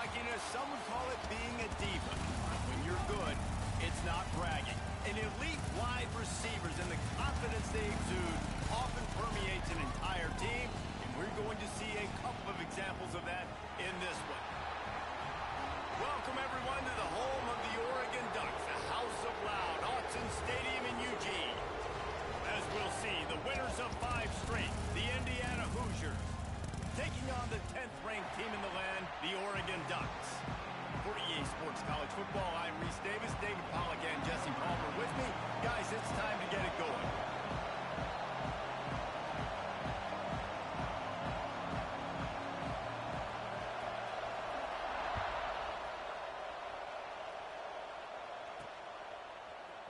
cockiness, some would call it being a diva. When you're good, it's not bragging. An elite wide receivers and the confidence they exude often permeates an entire team, and we're going to see a couple of examples of that in this one. Welcome, everyone, to the home of the Oregon Ducks, the House of Loud, Autzen Stadium in Eugene. As we'll see, the winners of 5 straight, the Indiana Hoosiers, taking on the 10th-ranked team in the land, the Oregon Ducks. For EA Sports College Football, I'm Reese Davis, David Pollack, and Jesse Palmer with me. Guys, it's time to get it going.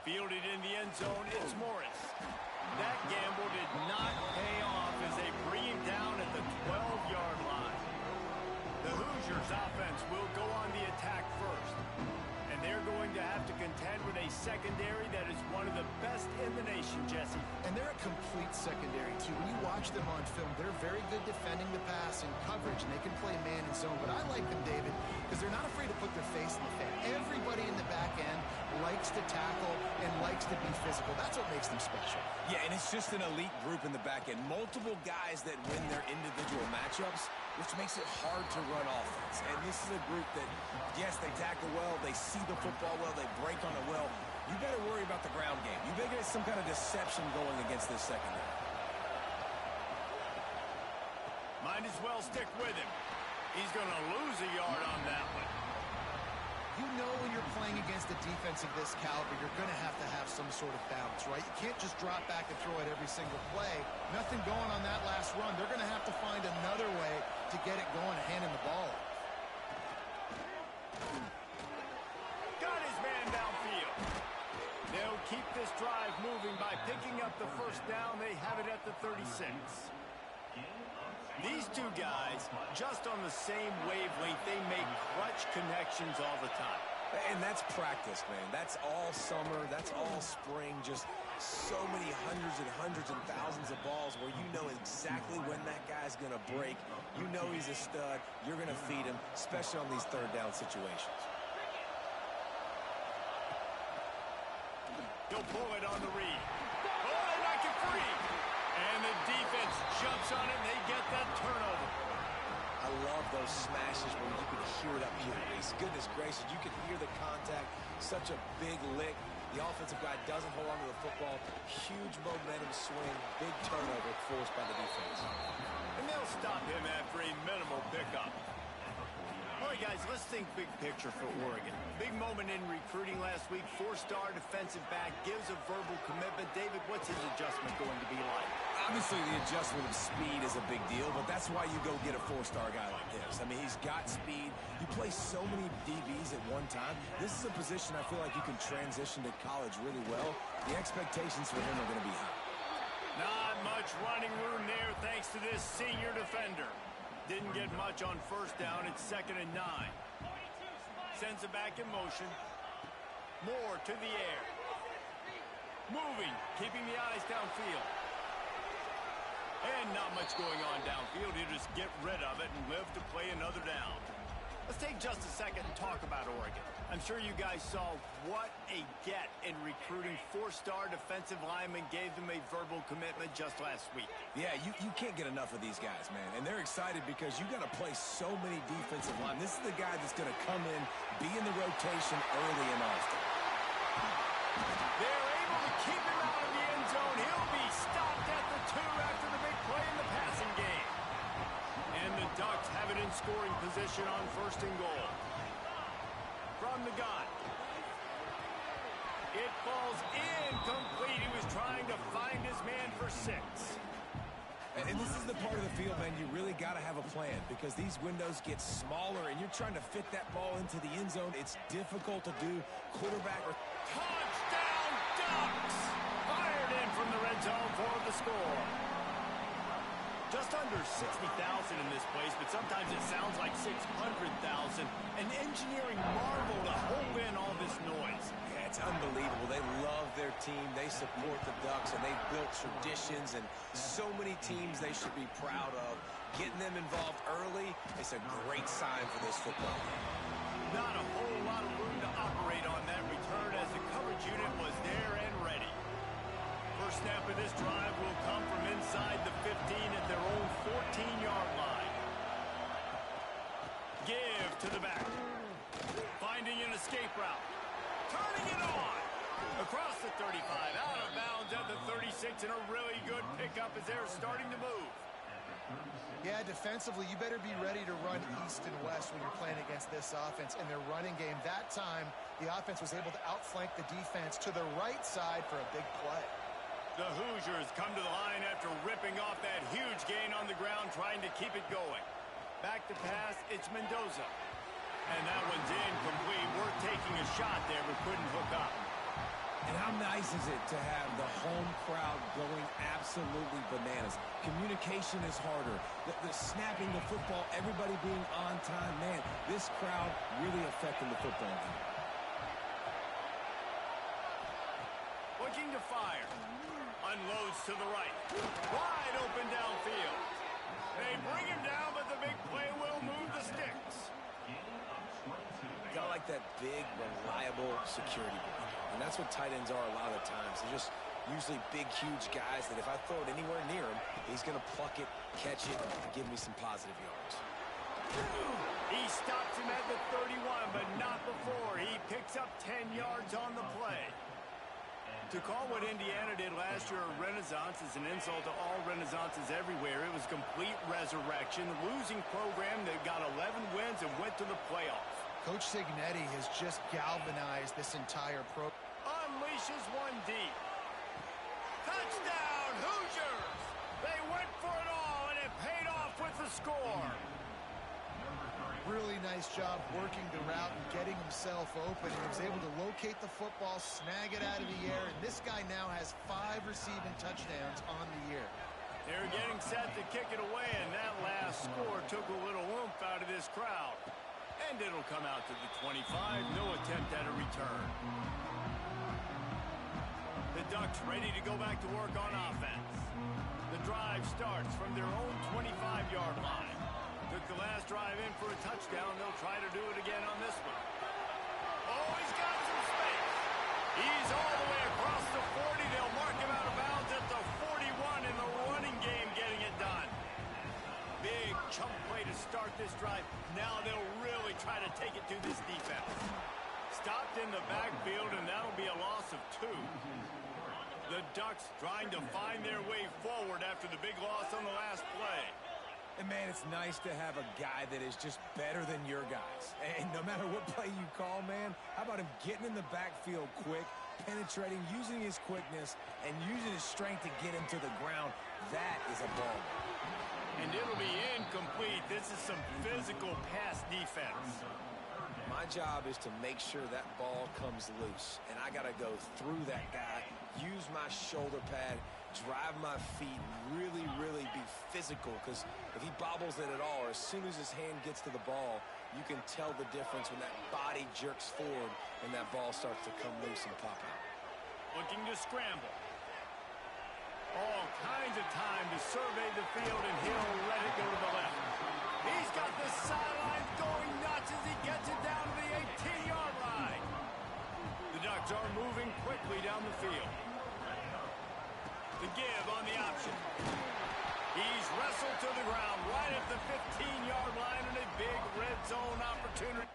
Fielded in the end zone, it's Morris. That gamble did not pay off as they bring him down at the 12-yard line. The Hoosiers offense will go on the attack first. And they're going to have to contend with a secondary that is one of the best in the nation, Jesse. And they're a complete secondary, too. When you watch them on film, they're very good defending the pass and coverage, and they can play man and zone. But I like them, David, because they're not afraid to put their face in the fan. Everybody in the back end likes to tackle and likes to be physical. That's what makes them special. Yeah, and it's just an elite group in the back end. Multiple guys that win their individual matchups, which makes it hard to run offense. And this is a group that, yes, they tackle well, they see the football well, they break on it well. You better worry about the ground game. You better get some kind of deception going against this secondary. Might as well stick with him. He's going to lose a yard on that one. You know when you're playing against a defense of this caliber, you're going to have some sort of balance, right? You can't just drop back and throw it every single play. Nothing going on that last run. They're going to have to find another way to get it going and hand him the ball. Got his man downfield. They'll keep this drive moving by picking up the first down. They have it at the 36. These two guys, just on the same wavelength, they make clutch connections all the time. And that's practice, man. That's all summer. That's all spring. Just so many hundreds and thousands of balls where you know exactly when that guy's going to break. You know he's a stud. You're going to feed him, especially on these third down situations. He'll pull it on the read. Oh, they knock it free. And the defense jumps on it, and they get that turnover. I love those smashes where you can hear it up here. Goodness gracious, you can hear the contact. Such a big lick. The offensive guy doesn't hold on to the football. Huge momentum swing. Big turnover forced by the defense. And they'll stop him after a minimal pickup. All right, guys, let's think big picture for Oregon. Big moment in recruiting last week. 4-star defensive back gives a verbal commitment. David, what's his adjustment going to be like? Obviously, the adjustment of speed is a big deal, but that's why you go get a 4-star guy like this. I mean, he's got speed. You play so many DBs at one time. This is a position I feel like you can transition to college really well. The expectations for him are going to be high. Not much running room there thanks to this senior defender. Didn't get much on first down. It's 2nd and 9. Sends it back in motion. Moore to the air. Moving, keeping the eyes downfield. And not much going on downfield. He'll just get rid of it and live to play another down. Let's take just a second and talk about Oregon. I'm sure you guys saw what a get in recruiting. 4-star defensive linemen gave them a verbal commitment just last week. Yeah, you can't get enough of these guys, man. And they're excited because you got to play so many defensive linemen. This is the guy that's going to come in, be in the rotation early and often. They're able to keep him out of the end zone. He'll be stopped at the 2 after the big play in the passing game. And the Ducks have it in scoring position on 1st and goal. From the gun. It falls incomplete. He was trying to find his man for 6. And this is the part of the field, man, you really got to have a plan because these windows get smaller and you're trying to fit that ball into the end zone. It's difficult to do. Quarterback or touchdown Ducks! Fired in from the red zone for the score. Just under 60,000 in this place, but sometimes it sounds like 600,000. An engineering marvel to hold in all this noise. Yeah, it's unbelievable. They love their team. They support the Ducks, and they've built traditions and so many teams they should be proud of. Getting them involved early is a great sign for this football game. Not a whole lot of room to operate on that return as the coverage unit was there and ready. First snap of this drive will come from inside the 15 at their own 14-yard line. Give to the back. Finding an escape route. Turning it on. Across the 35, out of bounds at the 36, and a really good pickup as they're starting to move. Yeah, defensively, you better be ready to run east and west when you're playing against this offense. In their running game, that time, the offense was able to outflank the defense to the right side for a big play. The Hoosiers come to the line after ripping off that huge gain on the ground, trying to keep it going. Back to pass, it's Mendoza. And that one's incomplete. We're taking a shot there, but couldn't hook up. And how nice is it to have the home crowd going absolutely bananas? Communication is harder. The snapping the football, everybody being on time. Man, this crowd really affecting the football game. Looking to fire. Unloads to the right. Wide open downfield. They bring him down, but the big play will move the sticks. Got like that big, reliable security blanket. And that's what tight ends are a lot of the times. They're just usually big, huge guys that if I throw it anywhere near him, he's going to pluck it, catch it, and give me some positive yards. He stops him at the 31, but not before. He picks up 10 yards on the play. To call what Indiana did last year a renaissance is an insult to all renaissances everywhere. It was complete resurrection. The losing program that got 11 wins and went to the playoffs. Coach Cignetti has just galvanized this entire program. Unleashes one deep. Touchdown, Hoosiers! They went for it all, and it paid off with the score. Really nice job working the route and getting himself open. He was able to locate the football, snag it out of the air, and this guy now has 5 receiving touchdowns on the year. They're getting set to kick it away, and that last score took a little oomph out of this crowd. And it'll come out to the 25. No attempt at a return. The Ducks ready to go back to work on offense. The drive starts from their own 25-yard line. Took the last drive in for a touchdown. They'll try to do it again on this one. Oh, he's got some space. He's all the way across the 40. They'll mark him out of bounds at the 41 in the running game, getting it done. Big chunk play to start this drive. Now they'll really try to take it to this defense. Stopped in the backfield, and that'll be a loss of 2. The Ducks trying to find their way forward after the big loss on the last play. And, man, it's nice to have a guy that is just better than your guys. And no matter what play you call, man, how about him getting in the backfield quick, penetrating, using his quickness, and using his strength to get him to the ground? That is a ball. And it'll be incomplete. This is some physical pass defense. My job is to make sure that ball comes loose. And I got to go through that guy, use my shoulder pad, drive my feet, really, really be physical. Because if he bobbles it at all, or as soon as his hand gets to the ball, you can tell the difference when that body jerks forward and that ball starts to come loose and pop out. Looking to scramble. All kinds of time to survey the field, and he'll let it go to the left. He's got the sidelines going nuts as he gets it down to the 18-yard line. The Ducks are moving quickly down the field. The give on the option. He's wrestled to the ground right at the 15-yard line in a big red zone opportunity.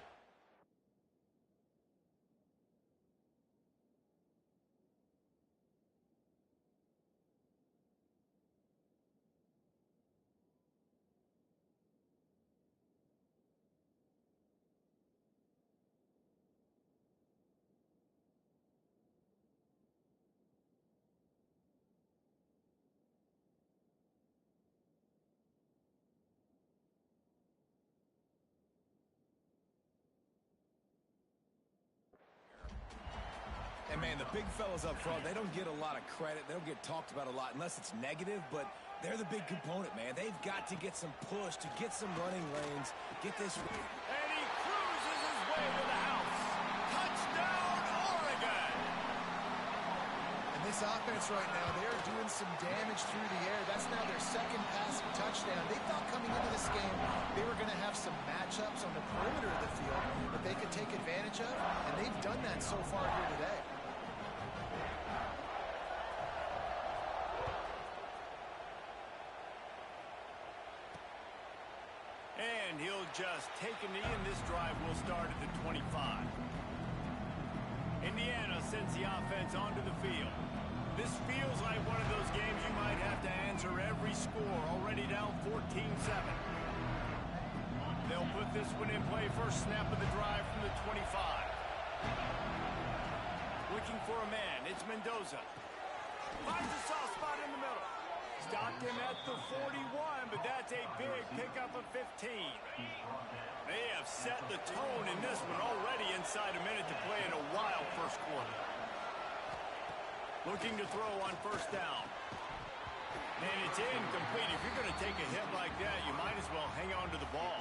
And, man, the big fellas up front, they don't get a lot of credit. They don't get talked about a lot unless it's negative, but they're the big component, man. They've got to get some push, to get some running lanes, get this. And he cruises his way to the house. Touchdown, Oregon! And this this offense right now, they are doing some damage through the air. That's now their second passing touchdown. They thought coming into this game they were going to have some matchups on the perimeter of the field that they could take advantage of, and they've done that so far here today. And he'll just take a knee, and this drive will start at the 25. Indiana sends the offense onto the field. This feels like one of those games you might have to answer every score, already down 14-7. They'll put this one in play. First snap of the drive from the 25. Looking for a man. It's Mendoza. Finds a soft spot in the middle. Stopped him at the 41, but that's a big pickup of 15. They have set the tone in this one already inside a minute to play in a wild first quarter. Looking to throw on first down. And it's incomplete. If you're going to take a hit like that, you might as well hang on to the ball.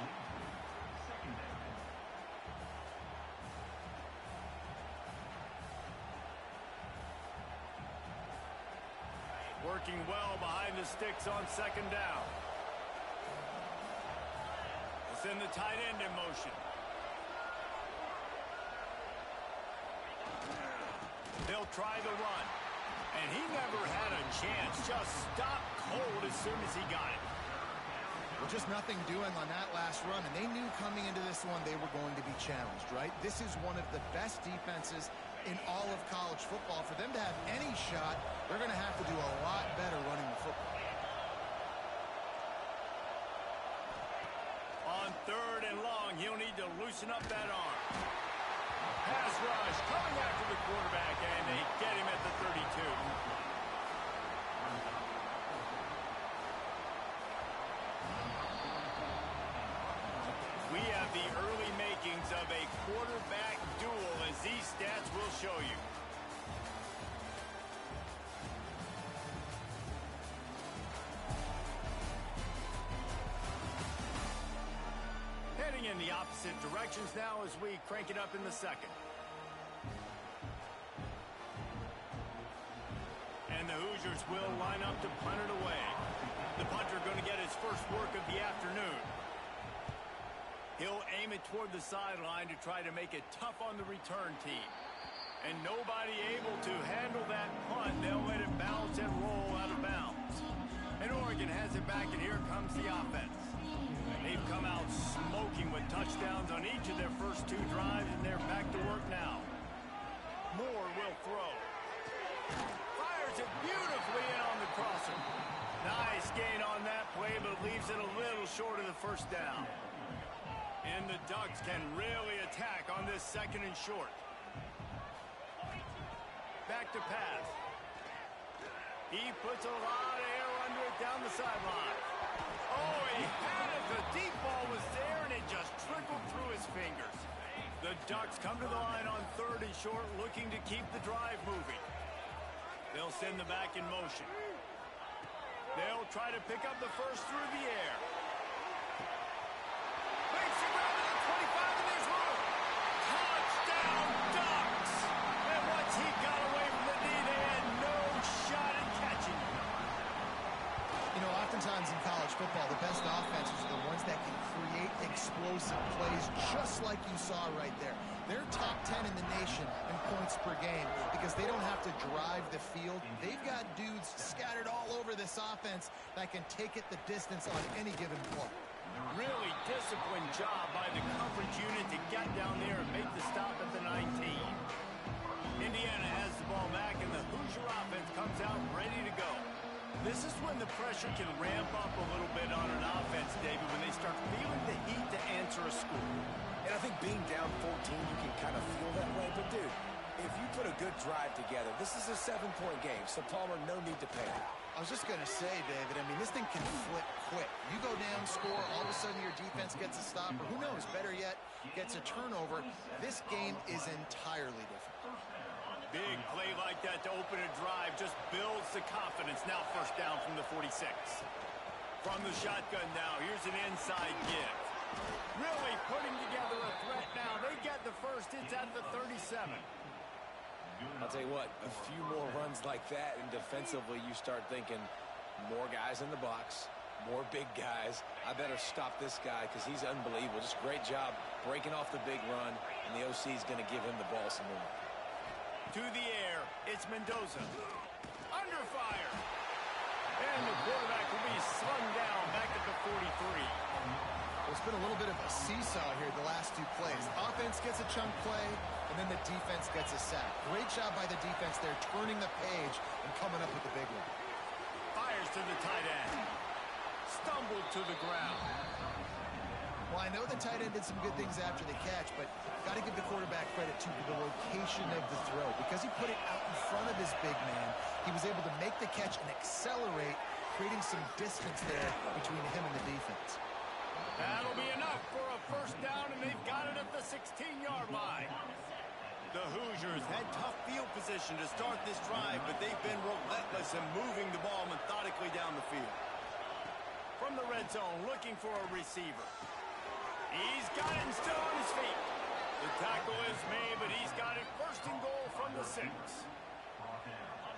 Working well behind the sticks on second down. We'll send the tight end in motion. They'll try the run. And he never had a chance. Just stopped cold as soon as he got it. Well, just nothing doing on that last run, and they knew coming into this one they were going to be challenged, right? This is one of the best defenses in all of college football. For them to have any shot, they're going to have to do a lot better running the football. On third and long, he'll need to loosen up that arm. Pass rush coming after the quarterback, and they get him at the 32. We have the early makings of a quarterback duel, as these stats will show you. Heading in the opposite directions now as we crank it up in the second. And the Hoosiers will line up to punt it away. The punter going to get his first work of the afternoon. He'll aim it toward the sideline to try to make it tough on the return team. And nobody able to handle that punt. They'll let it bounce and roll out of bounds. And Oregon has it back, and here comes the offense. They've come out smoking with touchdowns on each of their first two drives, and they're back to work now. Moore will throw. Fires it beautifully in on the crosser. Nice gain on that play, but leaves it a little short of the first down. And the Ducks can really attack on this second and short. Back to pass. He puts a lot of air under it down the sideline. Oh, he had it. The deep ball was there, and it just trickled through his fingers. The Ducks come to the line on third and short, looking to keep the drive moving. They'll send the back in motion. They'll try to pick up the first through the air. Makes it around to the 25, and there's room. Touchdown, Ducks! And once he got away from the knee, they had no shot at catching him. You know, oftentimes in college football, the best offenses are the ones that can create explosive plays, just like you saw right there. They're top 10 in the nation in points per game because they don't have to drive the field. They've got dudes scattered all over this offense that can take it the distance on any given play. Really disciplined job by the coverage unit to get down there and make the stop at the 19. Indiana has the ball back, and the Hoosier offense comes out ready to go. This is when the pressure can ramp up a little bit on an offense, David, when they start feeling the heat to answer a score. And I think being down 14, you can kind of feel that way. But, dude, if you put a good drive together, this is a 7-point game. So, Palmer, no need to panic. I was just going to say, David, I mean, this thing can flip quick. You go down, score, all of a sudden your defense gets a stop, or who knows, better yet, gets a turnover. This game is entirely different. Big play like that to open a drive just builds the confidence. Now first down from the 46. From the shotgun now, here's an inside give. Really putting together a threat now. They get the first. It's at the 37. A I'll tell you what, a few more runs like that, and defensively you start thinking more guys in the box, more big guys. I better stop this guy because he's unbelievable. Just great job breaking off the big run, and the OC is going to give him the ball some more. To the air, it's Mendoza. Under fire. And the quarterback will be slung down back at the 43. Well, it's been a little bit of a seesaw here the last two plays. Offense gets a chunk play, and then the defense gets a sack. Great job by the defense there, turning the page and coming up with the big one. Fires to the tight end. Stumbled to the ground. Well, I know the tight end did some good things after the catch, but got to give the quarterback credit to the location of the throw. Because he put it out in front of his big man, he was able to make the catch and accelerate, creating some distance there between him and the defense. That'll be enough for a first down, and they've got it at the 16-yard line. The Hoosiers had tough field position to start this drive, but they've been relentless in moving the ball methodically down the field. From the red zone, looking for a receiver. He's got it and still on his feet. The tackle is made, but he's got it first and goal from the 6.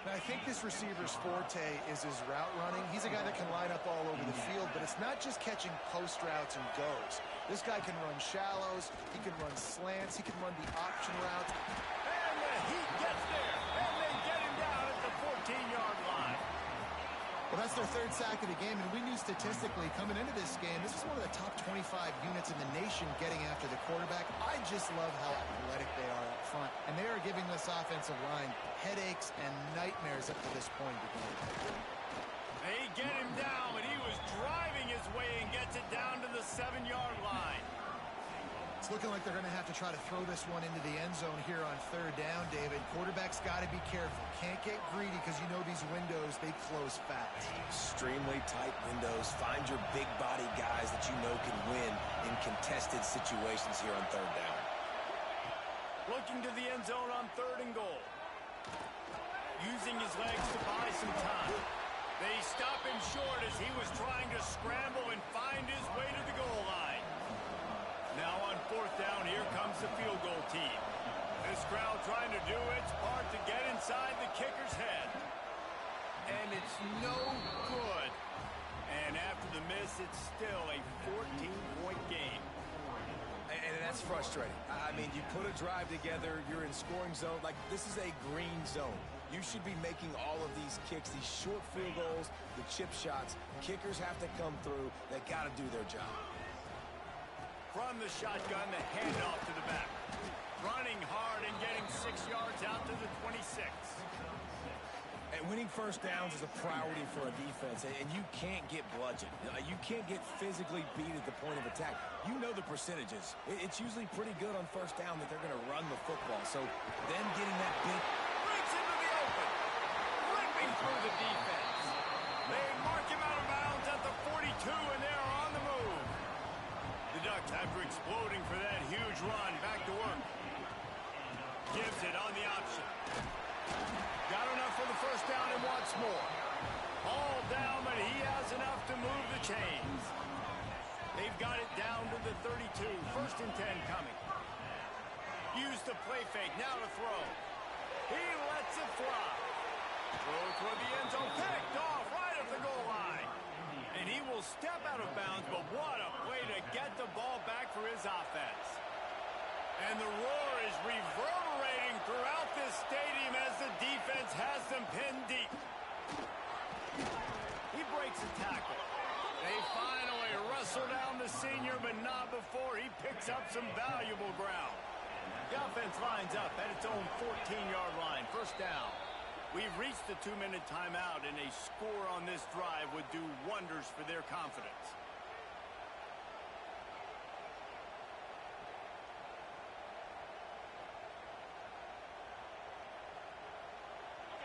Now, I think this receiver's forte is his route running. He's a guy that can line up all over the field, but it's not just catching post routes and goes. This guy can run shallows, he can run slants, he can run the option routes. And the Heat gets there, and they get him down at the 14-yard line. Well, that's their third sack of the game, and we knew statistically coming into this game, this is one of the top 25 units in the nation getting after the quarterback. I just love how athletic they are up front, and they are giving this offensive line headaches and nightmares up to this point. They get him down, but he was driving his way and gets it down to the 7-yard line. It's looking like they're going to have to try to throw this one into the end zone here on third down, David. Quarterback's got to be careful. Can't get greedy because you know these windows, they close fast. Extremely tight windows. Find your big body guys that you know can win in contested situations here on third down. Looking to the end zone on third and goal. Using his legs to buy some time. They stop him short as he was trying to scramble and find his way to the goal line. Now on fourth down, here comes the field goal team. This crowd trying to do its part to get inside the kicker's head. And it's no good. And after the miss, it's still a 14-point game. And that's frustrating. I mean, you put a drive together, you're in scoring zone. Like, this is a green zone. You should be making all of these kicks, these short field goals, the chip shots. Kickers have to come through. They got to do their job. From the shotgun, the handoff to the back. Running hard and getting 6 yards out to the 26. And winning first downs is a priority for a defense, and you can't get bludgeoned. You can't get physically beat at the point of attack. You know the percentages. It's usually pretty good on first down that they're going to run the football. So them getting that big... Breaks into the open. Ripping through the defense. They mark him out of bounds at the 42, and they're on the move. The Ducks, after exploding for that huge run, back to work. Gives it on the option. Got enough for the first down and wants more. All down, but he has enough to move the chains. They've got it down to the 32. First and 10 coming. Use the play fake. Now to throw. He lets it fly. Throw toward the end zone. Picked off right at the goal line. And he will step out of bounds, but what a way to get the ball back for his offense. And the roar is reverberating throughout this stadium as the defense has them pinned deep. He breaks a tackle. They finally wrestle down the senior, but not before he picks up some valuable ground. The offense lines up at its own 14-yard line. First down. We've reached the 2-minute timeout, and a score on this drive would do wonders for their confidence.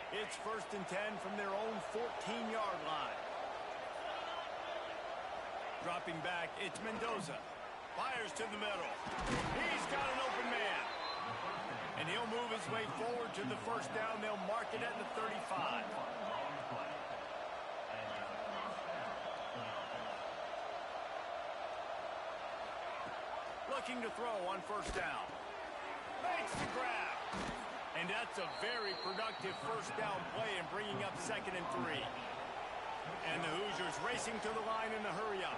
It's first and 10 from their own 14-yard line. Dropping back, it's Mendoza. Fires to the middle. He's got an open man. And he'll move his way forward to the first down. They'll mark it at the 35. Looking to throw on first down. Makes the grab. And that's a very productive first down play and bringing up 2nd and 3. And the Hoosiers racing to the line in a hurry up.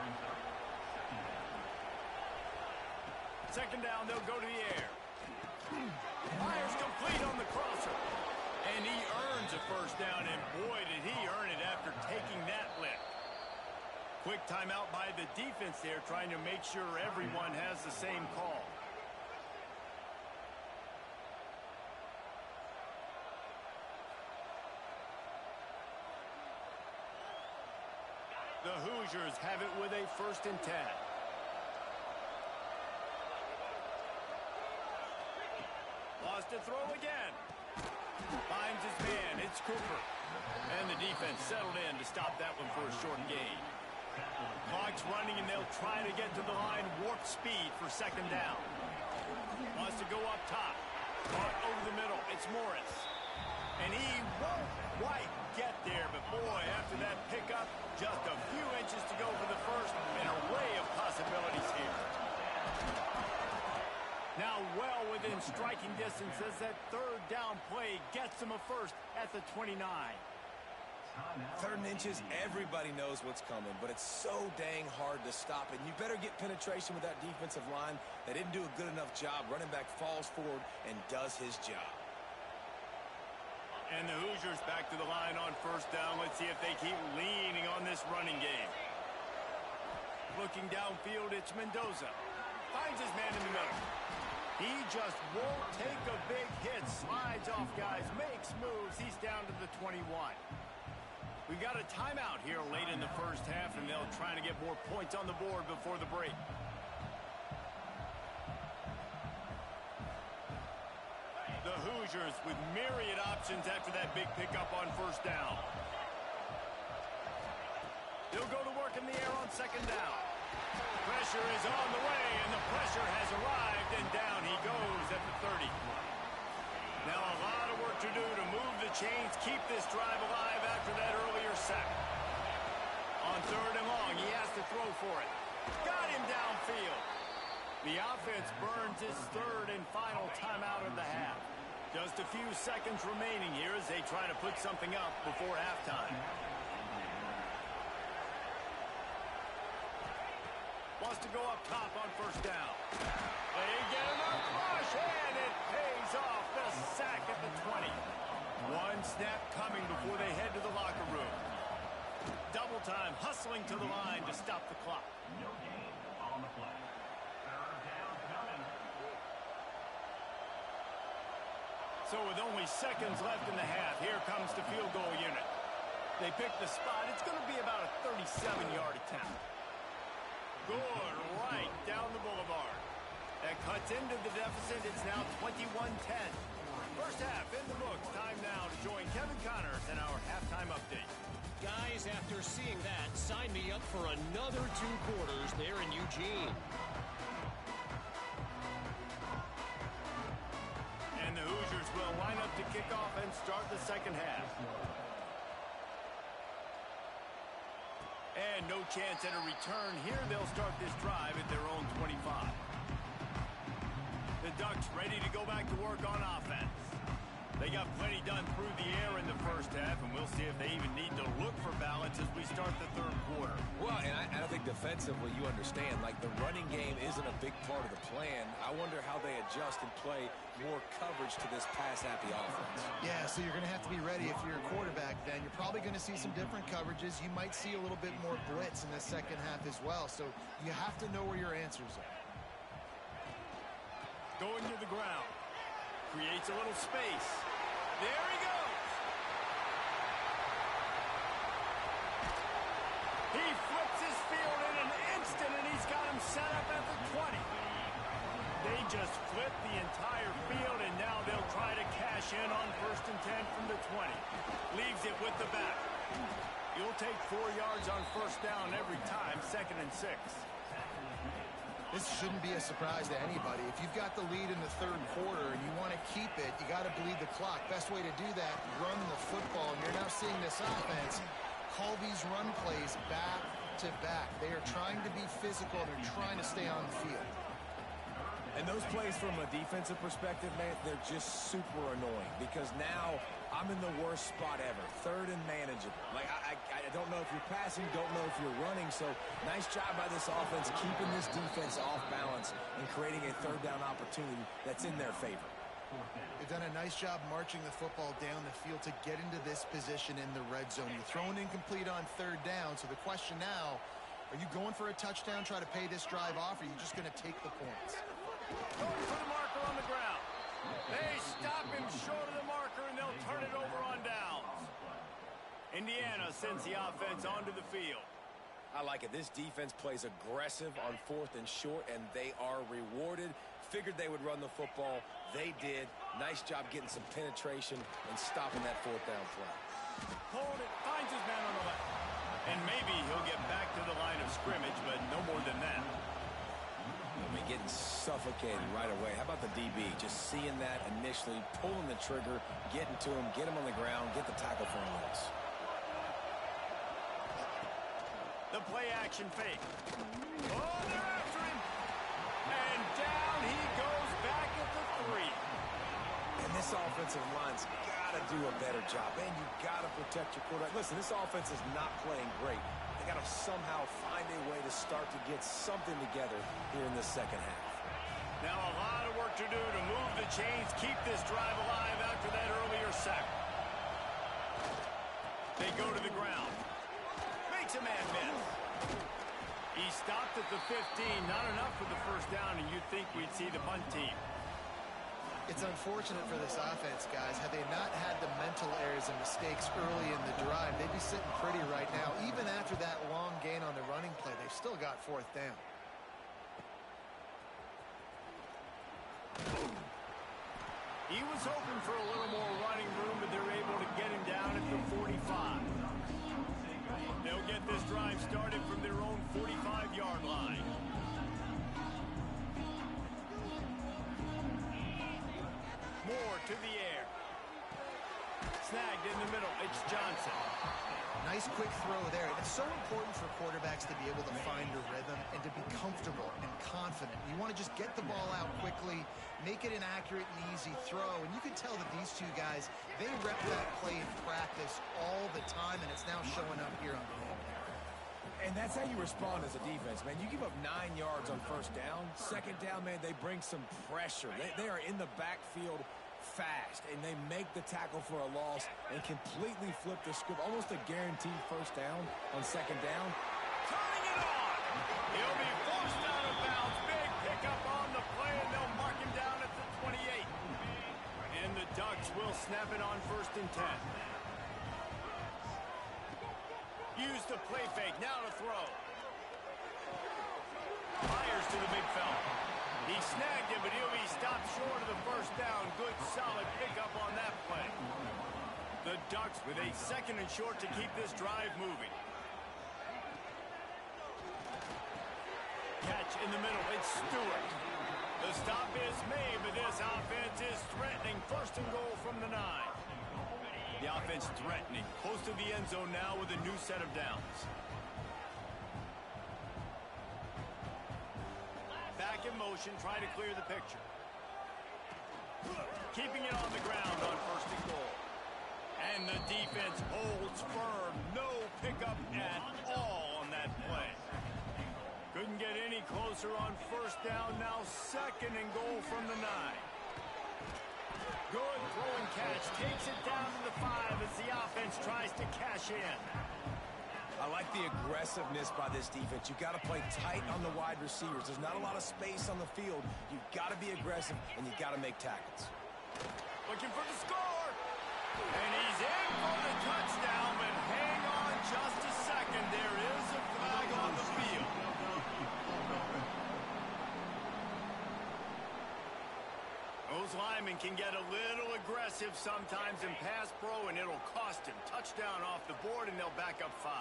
2nd down, they'll go to the air. Fires complete on the crosser. And he earns a first down, and boy, did he earn it after taking that lick. Quick timeout by the defense there, trying to make sure everyone has the same call. The Hoosiers have it with a 1st and 10. Lost to throw again. Finds his man. It's Cooper. And the defense settled in to stop that one for a short gain. Clock's running, and they'll try to get to the line. Warp speed for 2nd down. Wants to go up top. Caught over the middle. It's Morris. And he won't quite get there, but boy, after that pickup, just a few inches to go for the first. An array of possibilities here. Now well within striking distance as that 3rd down play gets him a first at the 29. 3rd and inches, everybody knows what's coming, but it's so dang hard to stop it. You better get penetration with that defensive line. They didn't do a good enough job. Running back falls forward and does his job. And the Hoosiers back to the line on 1st down. Let's see if they keep leaning on this running game. Looking downfield, it's Mendoza. Finds his man in the middle. He just won't take a big hit. Slides off guys, makes moves. He's down to the 21. We've got a timeout here late in the first half, and they'll try to get more points on the board before the break. The Hoosiers with myriad options after that big pickup on 1st down. They'll go to work in the air on 2nd down. Pressure is on the way, and the pressure has arrived, and down he goes at the 30. Now a lot of work to do to move the chains, keep this drive alive after that earlier sack. On 3rd and long, he has to throw for it. Got him downfield. The offense burns its 3rd and final timeout of the half. Just a few seconds remaining here as they try to put something up before halftime. Wants to go up top on 1st down. They get enough rush, and it pays off. The sack at the 20. One snap coming before they head to the locker room. Double time, hustling to the line to stop the clock. No gain on the play. 3rd down coming. So with only seconds left in the half, here comes the field goal unit. They pick the spot. It's going to be about a 37-yard attempt. Good, right down the boulevard. That cuts into the deficit. It's now 21-10. First half in the books. Time now to join Kevin Connors in our halftime update. Guys, after seeing that, sign me up for another 2 quarters there in Eugene. And the Hoosiers will line up to kick off and start the 2nd half. And no chance at a return here. They'll start this drive at their own 25. The Ducks ready to go back to work on offense. They got plenty done through the air in the first half, and we'll see if they even need to look for balance as we start the 3rd quarter. Well, and I think defensively you understand, like the running game isn't a big part of the plan. I wonder how they adjust and play more coverage to this pass-happy offense. Yeah, so you're going to have to be ready if you're a quarterback then. You're probably going to see some different coverages. You might see a little bit more blitz in the 2nd half as well, so you have to know where your answers are. Going to the ground. Creates a little space. There he goes. He flips his field in an instant, and he's got him set up at the 20. They just flipped the entire field, and now they'll try to cash in on 1st and 10 from the 20. Leaves it with the back. You'll take 4 yards on 1st down every time, 2nd and 6. This shouldn't be a surprise to anybody. If you've got the lead in the 3rd quarter and you want to keep it, you got to bleed the clock. Best way to do that, run the football. And you're now seeing this offense call these run plays back to back. They are trying to be physical. They're trying to stay on the field. And those plays from a defensive perspective, man, they're just super annoying because now I'm in the worst spot ever, third and manageable. Like, I don't know if you're passing, don't know if you're running, so nice job by this offense keeping this defense off balance and creating a third down opportunity that's in their favor. They've done a nice job marching the football down the field to get into this position in the red zone. You're throwing incomplete on third down, so the question now, are you going for a touchdown, try to pay this drive off, or are you just going to take the points? Going for the marker on the ground. They stop him short of the marker, and they'll turn it over on downs. Indiana sends the offense onto the field. I like it. This defense plays aggressive on 4th and short, and they are rewarded. Figured they would run the football. They did. Nice job getting some penetration and stopping that 4th down play. Hold it. Finds his man on the left. And maybe he'll get back to the line of scrimmage, but no more than that. I mean, getting suffocated right away. How about the DB? Just seeing that initially, pulling the trigger, getting to him, get him on the ground, get the tackle for a loss. The play action fake. Oh, they're after him. And down he goes back at the 3. And this offensive line's got to do a better job. And you got to protect your quarterback. Listen, this offense is not playing great. They got to somehow find a way to start to get something together here in the second half. Now a lot of work to do to move the chains, keep this drive alive after that earlier sack. They go to the ground. Makes a man miss. He stopped at the 15. Not enough for the first down, and you'd think we'd see the punt team. It's unfortunate for this offense, guys. Had they not had the mental errors and mistakes early in the drive, they'd be sitting pretty right now. Even after that long gain on the running play, they've still got 4th down. He was hoping for a little more running room, but they're able to get him down at the 45. They'll get this drive started from their own 45-yard line. Moore to the air. Snagged in the middle. It's Johnson. Nice quick throw there. It's so important for quarterbacks to be able to find a rhythm and to be comfortable and confident. You want to just get the ball out quickly, make it an accurate and easy throw. And you can tell that these two guys, they rep that play in practice all the time, and it's now showing up here on the field. And that's how you respond as a defense, man. You give up 9 yards on first down. Second down, man, they bring some pressure. They are in the backfield fast, and they make the tackle for a loss and completely flip the script. Almost a guaranteed first down on second down. Turning it on. He'll be forced out of bounds. Big pickup on the play, and they'll mark him down at the 28. And the Ducks will snap it on 1st and 10. Use the play fake. Now to throw. Fires to the big fella. He snagged him, but he'll be stopped short of the first down. Good, solid pickup on that play. The Ducks with a 2nd and short to keep this drive moving. Catch in the middle. It's Stewart. The stop is made, but this offense is threatening. 1st and goal from the 9. The offense threatening. Close to the end zone now with a new set of downs. Back in motion, try to clear the picture. Keeping it on the ground on 1st and goal. And the defense holds firm. No pickup at all on that play. Couldn't get any closer on 1st down. Now 2nd and goal from the 9. Good throw and catch. Takes it down to the 5 as the offense tries to cash in. I like the aggressiveness by this defense. You've got to play tight on the wide receivers. There's not a lot of space on the field. You've got to be aggressive, and you've got to make tackles. Looking for the score. And he's in for the touchdown, but hang on just a second. There is a flag on the field. Those linemen can get a little aggressive sometimes in pass pro, and it'll cost him. Touchdown off the board, and they'll back up 5.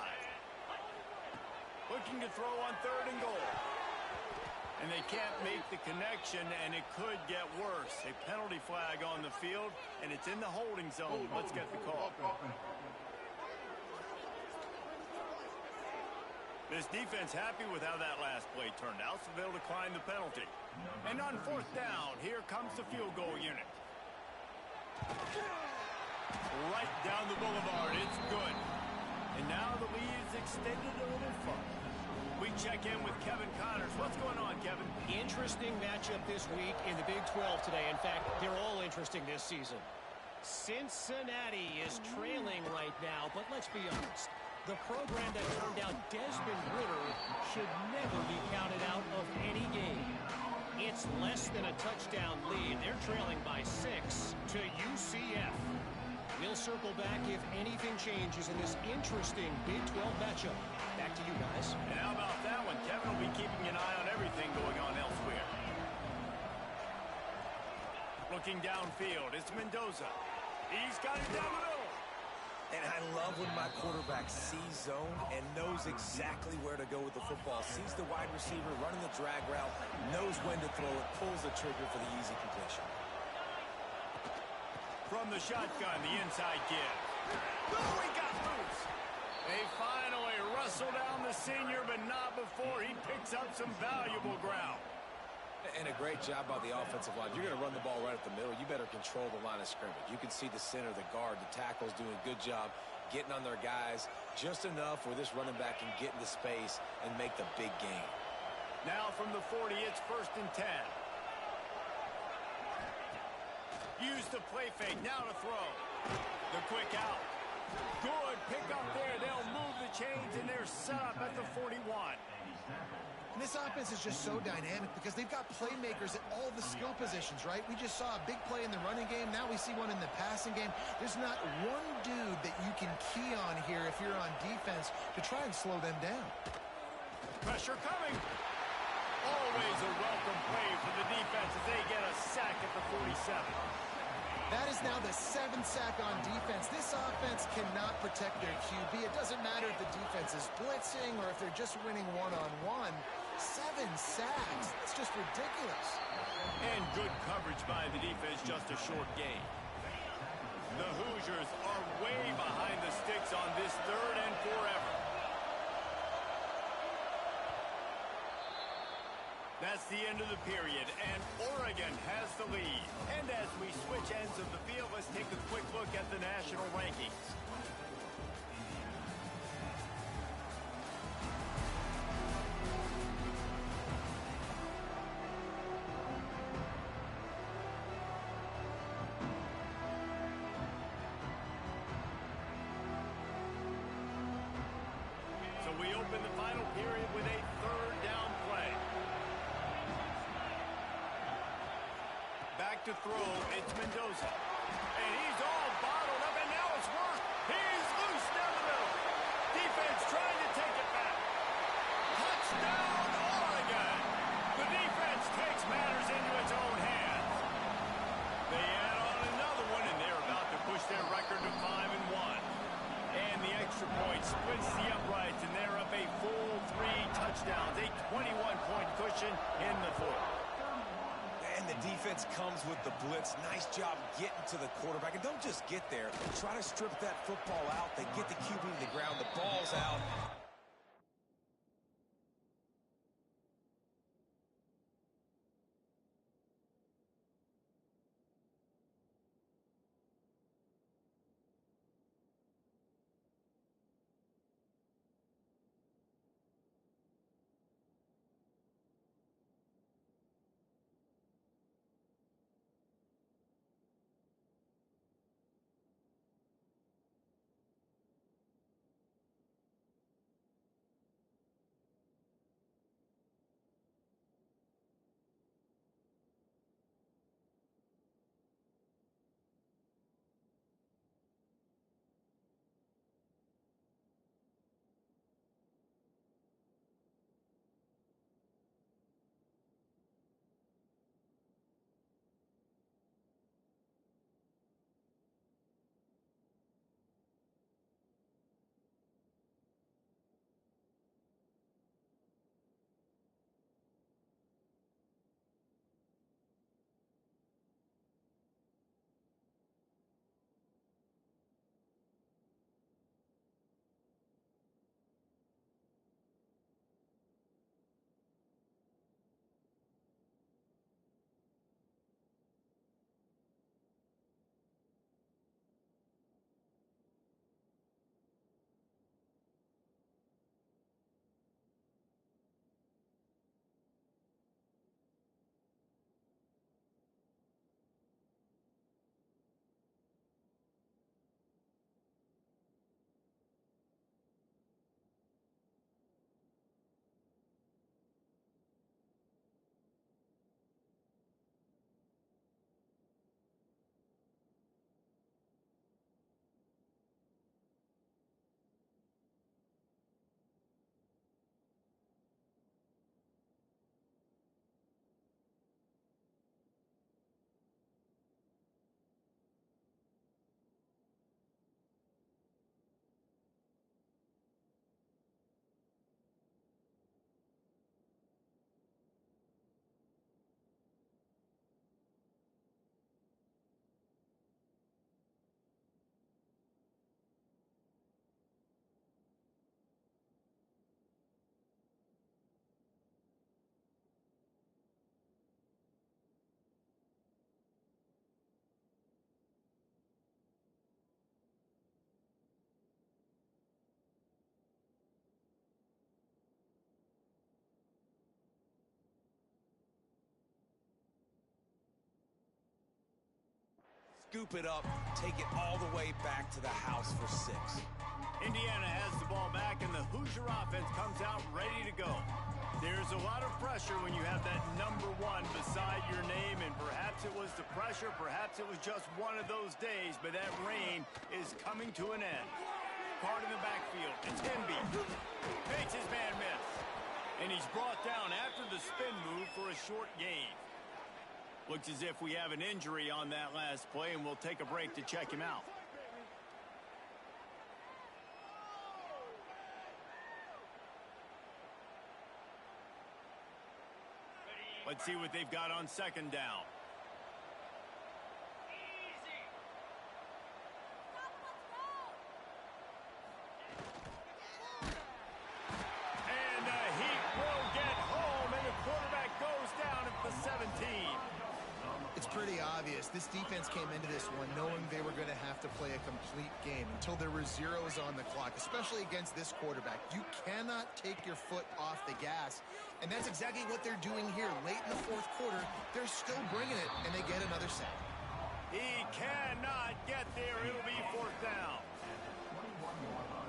Looking to throw on 3rd and goal. And they can't make the connection, and it could get worse. A penalty flag on the field, and it's in the holding zone. Let's get the call. This defense happy with how that last play turned out, so they'll decline the penalty. And on fourth down, here comes the field goal unit. Right down the boulevard. It's good. And now the lead is extended a little further. We check in with Kevin Connors. What's going on, Kevin? Interesting matchup this week in the Big 12 today. In fact, they're all interesting this season. Cincinnati is trailing right now, but let's be honest. The program that turned out Desmond Ridder should never be counted out of any game. It's less than a touchdown lead. They're trailing by 6 to UCF. We'll circle back if anything changes in this interesting Big 12 matchup. Back to you guys. And how about that one? Kevin will be keeping an eye on everything going on elsewhere. Looking downfield, it's Mendoza. He's got it down the middle. And I love when my quarterback sees zone and knows exactly where to go with the football. Sees the wide receiver running the drag route, knows when to throw it, pulls the trigger for the easy completion. From the shotgun, the inside give. Oh, he got loose. They finally wrestle down the senior, but not before he picks up some valuable ground. And a great job by the offensive line. You're going to run the ball right at the middle. You better control the line of scrimmage. You can see the center, the guard, the tackles doing a good job getting on their guys just enough where this running back can get into space and make the big game. Now from the 40, it's 1st and 10. Use the play fake, now to throw. The quick out. Good pick up there. They'll move the chains, and they're set up at the 41. And this offense is just so dynamic because they've got playmakers at all the skill positions, right? We just saw a big play in the running game. Now we see one in the passing game. There's not one dude that you can key on here if you're on defense to try and slow them down. Pressure coming. Always a welcome play for the defense as they get a sack at the 47. That is now the 7th sack on defense. This offense cannot protect their QB. It doesn't matter if the defense is blitzing or if they're just winning one-on-one. 7 sacks. That's just ridiculous. And good coverage by the defense, just a short gain. The Hoosiers are way behind the sticks on this 3rd and forever. That's the end of the period, and Oregon has the lead. And as we switch ends of the field, let's take a quick look at the national rankings. So we open the final period with a 3rd down play. Back to throw, it's Mendoza. And he's all bottled up, and now it's worked. He's loose down the middle. Defense trying to take it back. Touchdown, Oregon. The defense takes matters into its own hands. They add on another one, and they're about to push their record to 5-1. And the extra point splits the uprights, and they're up a full 3 touchdowns, a 21-point cushion in the 4th. And the defense comes with the blitz. Nice job getting to the quarterback. And don't just get there. Try to strip that football out. They get the QB to the ground. The ball's out. scoop it up, take it all the way back to the house for 6. Indiana has the ball back, and the Hoosier offense comes out ready to go. There's a lot of pressure when you have that number 1 beside your name, and perhaps it was the pressure, perhaps it was just one of those days, but that reign is coming to an end. Card in the backfield. It's Hemby. Makes his man miss. And he's brought down after the spin move for a short gain. Looks as if we have an injury on that last play, and we'll take a break to check him out. Let's see what they've got on second down. And he will get home, and the quarterback goes down at the 17. It's pretty obvious. This defense came into this one knowing they were going to have to play a complete game until there were zeros on the clock, especially against this quarterback. You cannot take your foot off the gas, and that's exactly what they're doing here. Late in the fourth quarter, they're still bringing it, and they get another sack. He cannot get there. It'll be fourth down.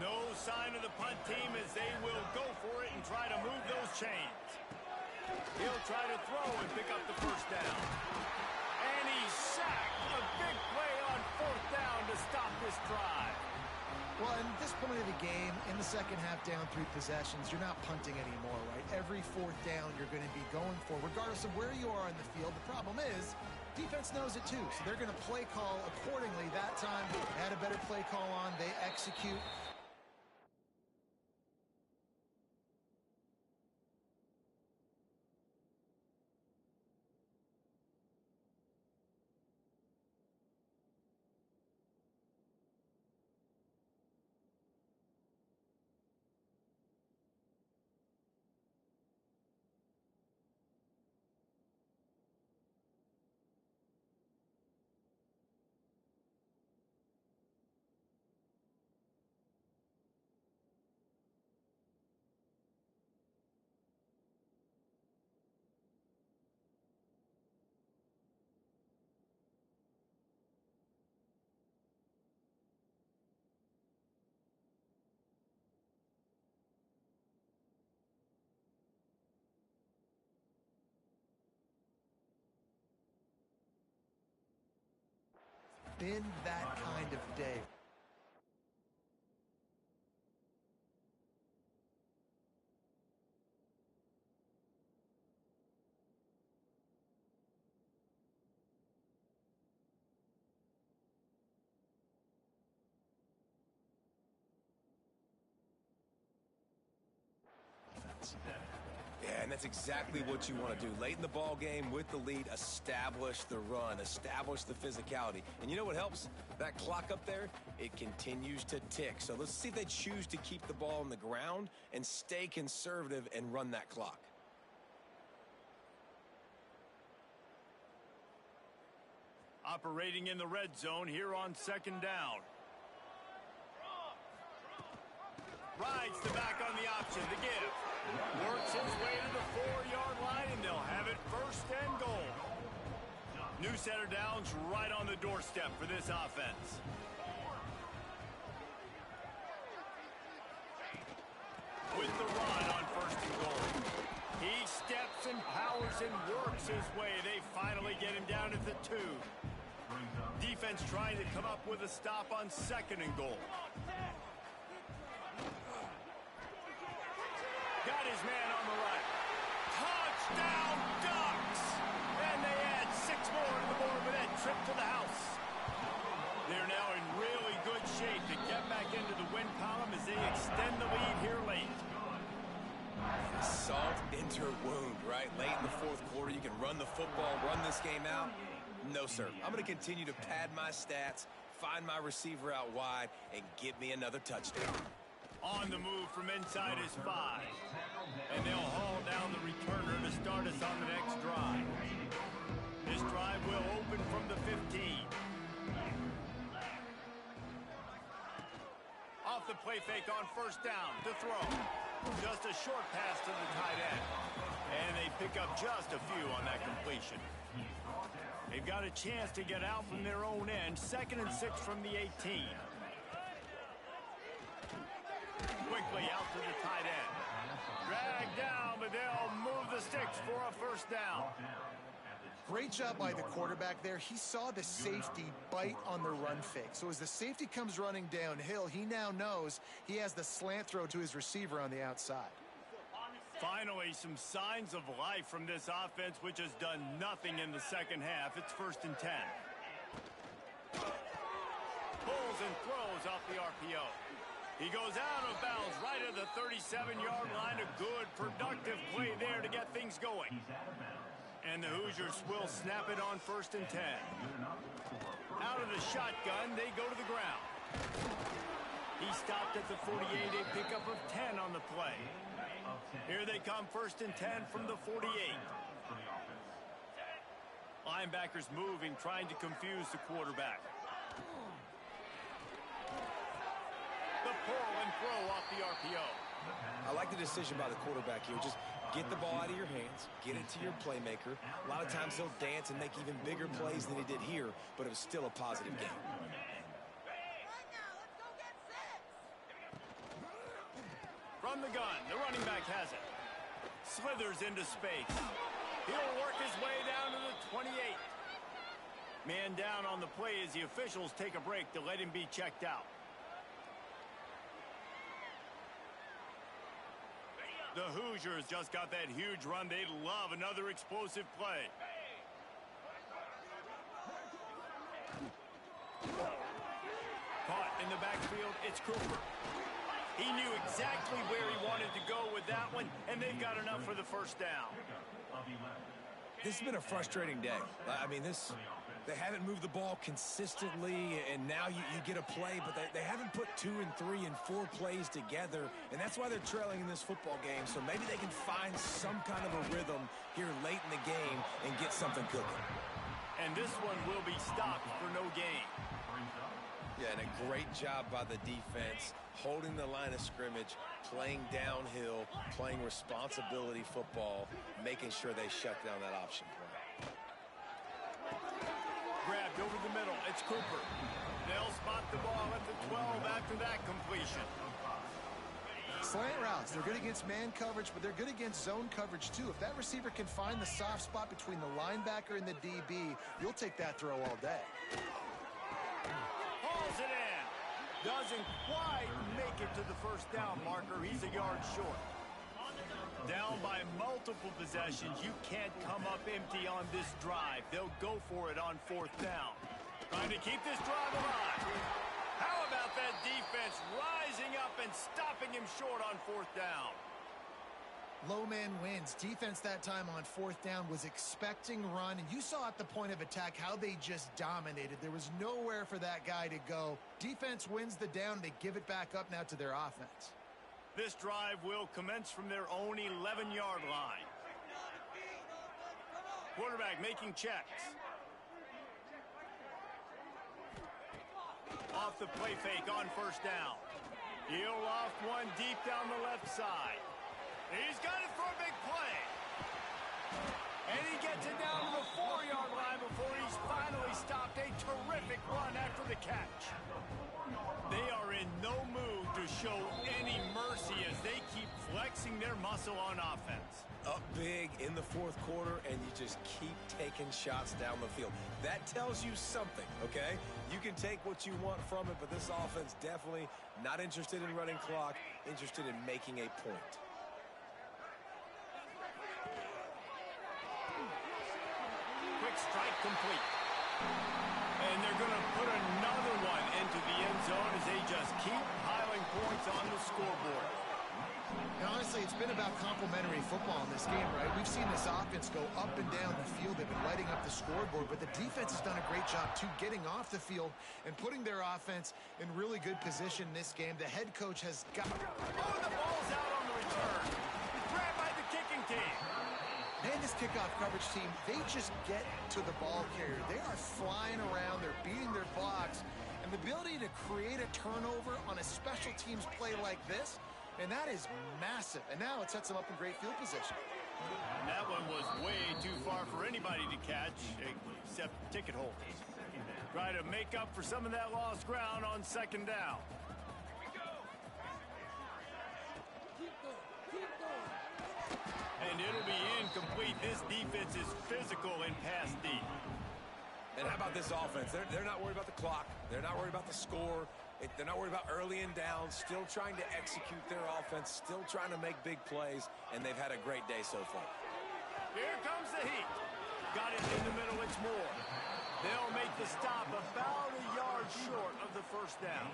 No sign of the punt team as they will go for it and try to move those chains. He'll try to throw and pick up the first down. And he's sacked. A big play on fourth down to stop this drive. Well, at this point of the game, in the second half down 3 possessions, you're not punting anymore, right? Every fourth down you're going to be going for, regardless of where you are on the field. The problem is, defense knows it too, so they're going to play call accordingly. That time, they had a better play call on. They execute. Been that kind of day. Yeah, and that's exactly what you want to do. Late in the ball game with the lead, establish the run, establish the physicality. And you know what helps? That clock up there, it continues to tick. So let's see if they choose to keep the ball on the ground and stay conservative and run that clock. Operating in the red zone here on second down. Rides the back on the option, the give. Works his way to the 4-yard line, and they'll have it first and goal. New center downs right on the doorstep for this offense. With the run on first and goal. He steps and powers and works his way. They finally get him down at the 2. Defense trying to come up with a stop on second and goal. Got his man on the right. Touchdown Ducks! And they add 6 more to the board with that trip to the house. They're now in really good shape to get back into the win column as they extend the lead here late. Salt into her wound, right? Late in the fourth quarter, you can run the football, run this game out. No, sir. I'm going to continue to pad my stats, find my receiver out wide, and get me another touchdown. On the move from inside is 5. And they'll haul down the returner to start us on the next drive. This drive will open from the 15. Off the play fake on first down to throw. Just a short pass to the tight end. And they pick up just a few on that completion. They've got a chance to get out from their own end. 2nd and 6 from the 18. Quickly out to the tight end. Dragged down, but they'll move the sticks for a first down. Great job by the quarterback there. He saw the safety bite on the run fake. So as the safety comes running downhill, he now knows he has the slant throw to his receiver on the outside. Finally, some signs of life from this offense, which has done nothing in the second half. It's 1st and 10. Pulls and throws off the RPO. He goes out of bounds right at the 37-yard line. A good, productive play there to get things going. And the Hoosiers will snap it on 1st and 10. Out of the shotgun, they go to the ground. He stopped at the 48, a pickup of 10 on the play. Here they come, 1st and 10 from the 48. Linebackers moving, trying to confuse the quarterback. The pull and throw off the RPO. I like the decision by the quarterback here. Just get the ball out of your hands, get it to your playmaker. A lot of times he'll dance and make even bigger plays than he did here, but it was still a positive game. From the gun, the running back has it. Slithers into space. He'll work his way down to the 28. Man down on the play as the officials take a break to let him be checked out. The Hoosiers just got that huge run. They love another explosive play. Caught in the backfield, it's Cooper. He knew exactly where he wanted to go with that one, and they've got enough for the first down. This has been a frustrating day. I mean, they haven't moved the ball consistently, and now you get a play, but they haven't put 2 and 3 and 4 plays together, and that's why they're trailing in this football game. So maybe they can find some kind of a rhythm here late in the game and get something cooking. And this one will be stopped for no gain. Yeah, and a great job by the defense, holding the line of scrimmage, playing downhill, playing responsibility football, making sure they shut down that option play. Grabbed over the middle, it's Cooper. They'll spot the ball at the 12 after that completion. Slant routes, they're good against man coverage, but they're good against zone coverage too. If that receiver can find the soft spot between the linebacker and the DB, you'll take that throw all day. Hauls it in. Doesn't quite make it to the first down marker. He's a yard short. Down by multiple possessions. You can't come up empty on this drive. They'll go for it on 4th down. Trying to keep this drive alive. How about that defense rising up and stopping him short on 4th down? Low man wins. Defense that time on 4th down was expecting run, and you saw at the point of attack how they just dominated. There was nowhere for that guy to go. Defense wins the down. They give it back up now to their offense. This drive will commence from their own 11-yard line. Quarterback making checks. Off the play fake on 1st down. He'll loft one deep down the left side. He's got it for a big play. And he gets it down to the 4-yard line before he's finally stopped. A terrific run after the catch. They are in no mood to show any mercy as they keep flexing their muscle on offense. Up big in the 4th quarter, and you just keep taking shots down the field. That tells you something, okay? You can take what you want from it, but this offense definitely not interested in running clock, interested in making a point. Quick strike complete. And they're going to put another one into the end zone as they just keep piling points on the scoreboard. Now, honestly, it's been about complementary football in this game, right? We've seen this offense go up and down the field. They've been lighting up the scoreboard, but the defense has done a great job, too, getting off the field and putting their offense in really good position in this game. The head coach has got... Oh, the ball's out on the return. Grabbed by the kicking team. And this kickoff coverage team, they just get to the ball carrier. They are flying around. They're beating their blocks. And the ability to create a turnover on a special teams play like this, and that is massive. And now it sets them up in great field position. And that one was way too far for anybody to catch, except ticket holders. Try to make up for some of that lost ground on second down. And it'll be incomplete. This defense is physical in pass deep. And how about this offense? They're not worried about the clock. They're not worried about the score. They're not worried about early and down. Still trying to execute their offense. Still trying to make big plays. And they've had a great day so far. Here comes the heat. Got it in the middle. It's Moore. They'll make the stop about a yard short of the first down.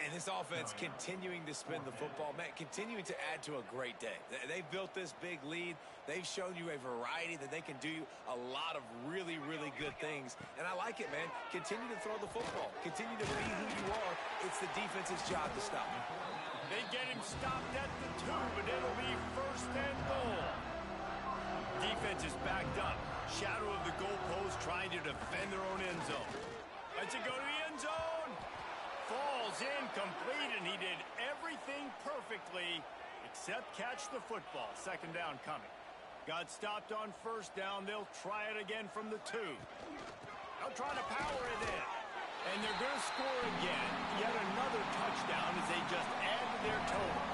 And this offense continuing to spin the football, man, continuing to add to a great day. They've built this big lead. They've shown you a variety that they can do a lot of really, really good things. And I like it, man. Continue to throw the football. Continue to be who you are. It's the defense's job to stop. They get him stopped at the 2, but it'll be first and goal. Defense is backed up. Shadow of the goalpost trying to defend their own end zone. Let's it go to the end zone. Falls incomplete, and he did everything perfectly except catch the football. Second down coming. Got stopped on first down. They'll try it again from the 2. They'll try to power it in. And they're going to score again. Yet another touchdown as they just add to their total.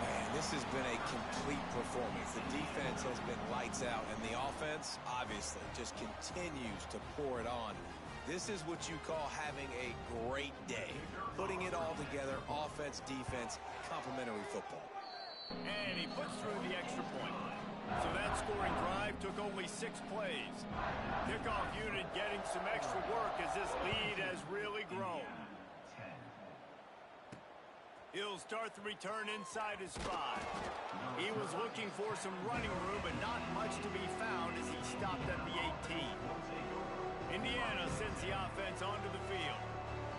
Man, this has been a complete performance. The defense has been lights out, and the offense, obviously, just continues to pour it on. This is what you call having a great day. Putting it all together, offense, defense, complementary football. And he puts through the extra point. So that scoring drive took only 6 plays. Kickoff unit getting some extra work as this lead has really grown. He'll start the return inside his 5. He was looking for some running room, but not much to be found as he stopped at the 18. Indiana sends the offense onto the field.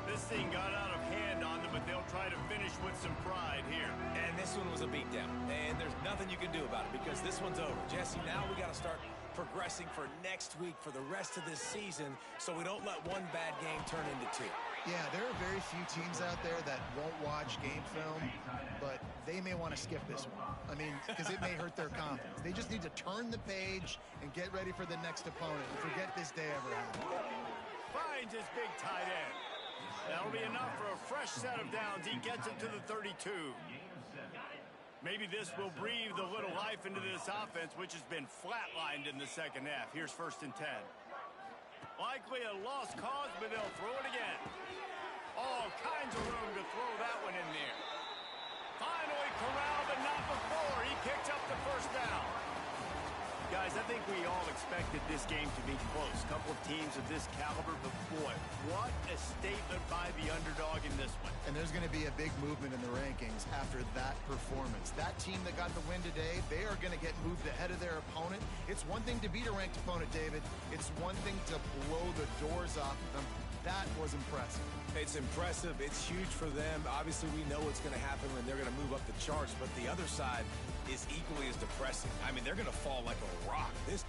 This thing got out of hand on them, but they'll try to finish with some pride here. And this one was a beatdown. And there's nothing you can do about it because this one's over. Jesse, now we got to start progressing for next week for the rest of this season so we don't let one bad game turn into 2. Yeah, there are very few teams out there that won't watch game film, but they may want to skip this one. I mean, because it may hurt their confidence. They just need to turn the page and get ready for the next opponent and forget this day ever happened. Finds his big tight end. That'll be enough for a fresh set of downs. He gets it to the 32. Maybe this will breathe a little life into this offense, which has been flatlined in the second half. Here's first and 10. Likely a lost cause, but they'll throw it again. All kinds of room to throw that one in there. Finally corralled, but not before. He picked up the first down. Guys, I think we all expected this game to be close. A couple of teams of this caliber, but boy, what a statement by the underdog in this one. And there's going to be a big movement in the rankings after that performance. That team that got the win today, they are going to get moved ahead of their opponent. It's one thing to beat a ranked opponent, David. It's one thing to blow the doors off of them. That was impressive. It's impressive. It's huge for them. Obviously, we know what's going to happen when they're going to move up the charts, but the other side is equally as depressing. I mean, they're going to fall like a rock. This